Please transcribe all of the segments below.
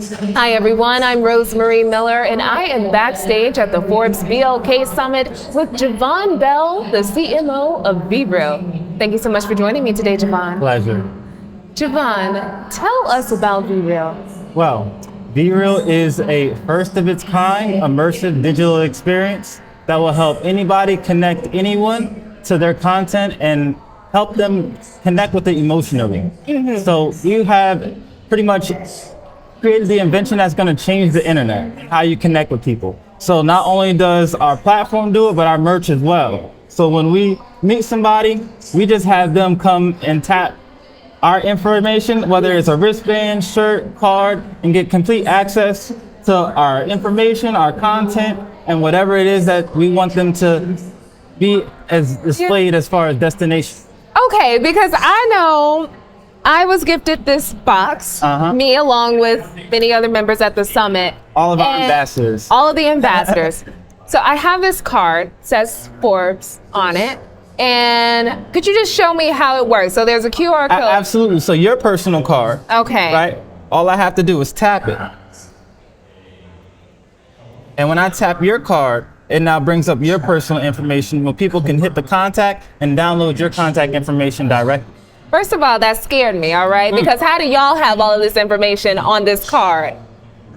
Hi everyone, I'm Rosemarie Miller and I am backstage at the Forbes BLK Summit with Javon Bell, the CMO of VReel. Thank you so much for joining me today, Javon. Pleasure. Javon, tell us about VReel. Well, VReel is a first of its kind immersive digital experience that will help anybody connect anyone to their content and help them connect with it emotionally. So you have pretty much created the invention that's going to change the internet, how you connect with people. So not only does our platform do it, but our merch as well. So when we meet somebody, we just have them come and tap our information, whether it's a wristband, shirt, card, and get complete access to our information, our content, and whatever it is that we want them to be as displayed as far as destination. Okay, because I know I was gifted this box, me along with many other members at the summit. All of our ambassadors. All of the ambassadors. So I have this card, says Forbes on it. And could you just show me how it works? So there's a QR code. Absolutely. So your personal card. Okay. Right? All I have to do is tap it. And when I tap your card, it now brings up your personal information where people can hit the contact and download your contact information directly. First of all, that scared me, all right? Because how do y'all have all of this information on this card?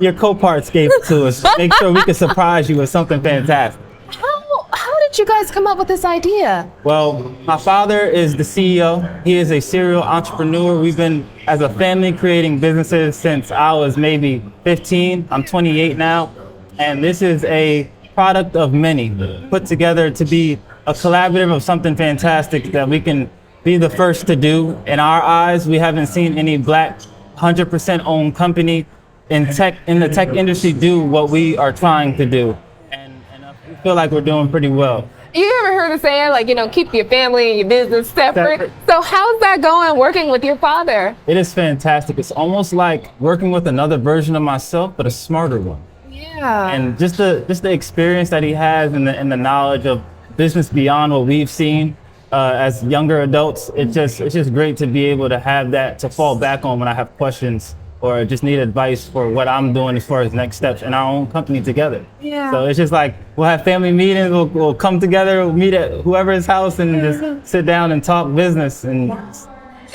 Your co-parts gave it to us to make sure we could surprise you with something fantastic. How did you guys come up with this idea? Well, my father is the CEO. He is a serial entrepreneur. We've been, as a family, creating businesses since I was maybe 15. I'm 28 now. And this is a product of many put together to be a collaborative of something fantastic that we can be the first to do. In our eyes, we haven't seen any Black 100% owned company in the tech industry do what we are trying to do. And we feel like we're doing pretty well. You ever heard of saying, like, keep your family and your business separate? So how's that going working with your father? It is fantastic. It's almost like working with another version of myself, but a smarter one. Yeah. And just the experience that he has and the knowledge of business beyond what we've seen as younger adults, it's just great to be able to have that to fall back on when I have questions or just need advice for what I'm doing as far as next steps in our own company together. Yeah. So it's just like we'll have family meetings, we'll come together, we'll meet at whoever's house and just sit down and talk business and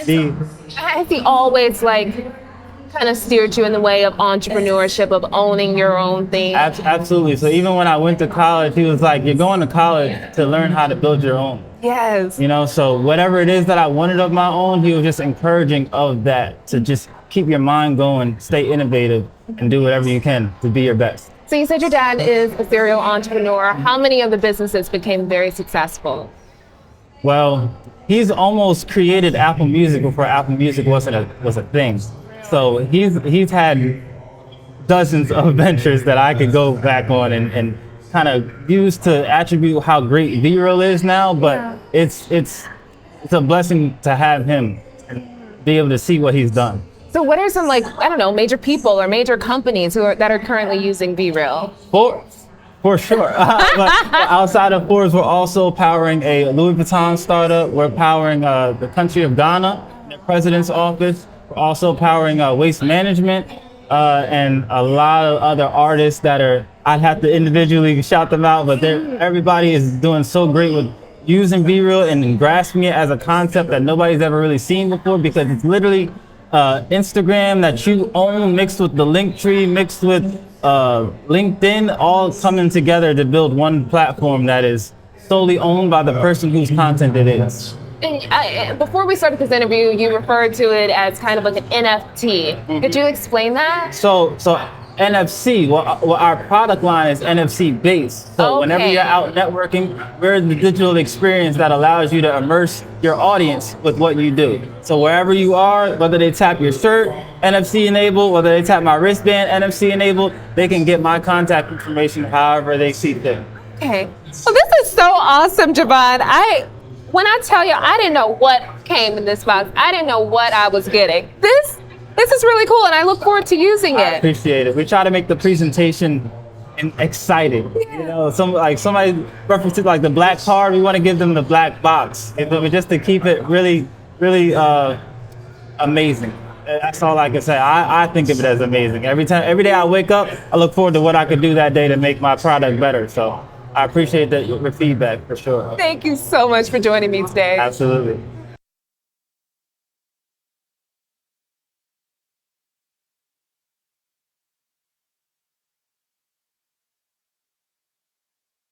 be. Has he always kind of steered you in the way of entrepreneurship, of owning your own thing? Absolutely. So even when I went to college, he was like, you're going to college to learn how to build your own. Yes. So whatever it is that I wanted of my own, he was just encouraging of that, to just keep your mind going, stay innovative, and do whatever you can to be your best. So you said your dad is a serial entrepreneur. How many of the businesses became very successful? Well, he's almost created Apple Music before Apple Music was a thing. So he's had dozens of ventures that I could go back on and kind of use to attribute how great VReel is now, but it's a blessing to have him and be able to see what he's done. So what are some major people or major companies that are currently using VReel? For sure. But outside of Forbes, we're also powering a Louis Vuitton startup. We're powering the country of Ghana, the president's office. We're also powering Waste Management and a lot of other artists that I'd have to individually shout them out, but everybody is doing so great with using VReel and grasping it as a concept that nobody's ever really seen before, because it's literally Instagram that you own mixed with the Linktree, mixed with LinkedIn, all coming together to build one platform that is solely owned by the person whose content it is. And before we started this interview, you referred to it as kind of like an NFT. Could you explain that? So NFC, well, our product line is NFC based. So whenever you're out networking, we're the digital experience that allows you to immerse your audience with what you do. So wherever you are, whether they tap your shirt, NFC enabled, whether they tap my wristband, NFC enabled, they can get my contact information however they see fit. Okay. Well, this is so awesome, Javon. When I tell you, I didn't know what came in this box. I didn't know what I was getting. This is really cool, and I look forward to using it. I appreciate it. We try to make the presentation exciting. Somebody referenced like the black card. We want to give them the black box, but just to keep it really, really amazing. That's all I can say. I think of it as amazing. Every day I wake up, I look forward to what I could do that day to make my product better. So I appreciate your feedback for sure. Thank you so much for joining me today. Absolutely.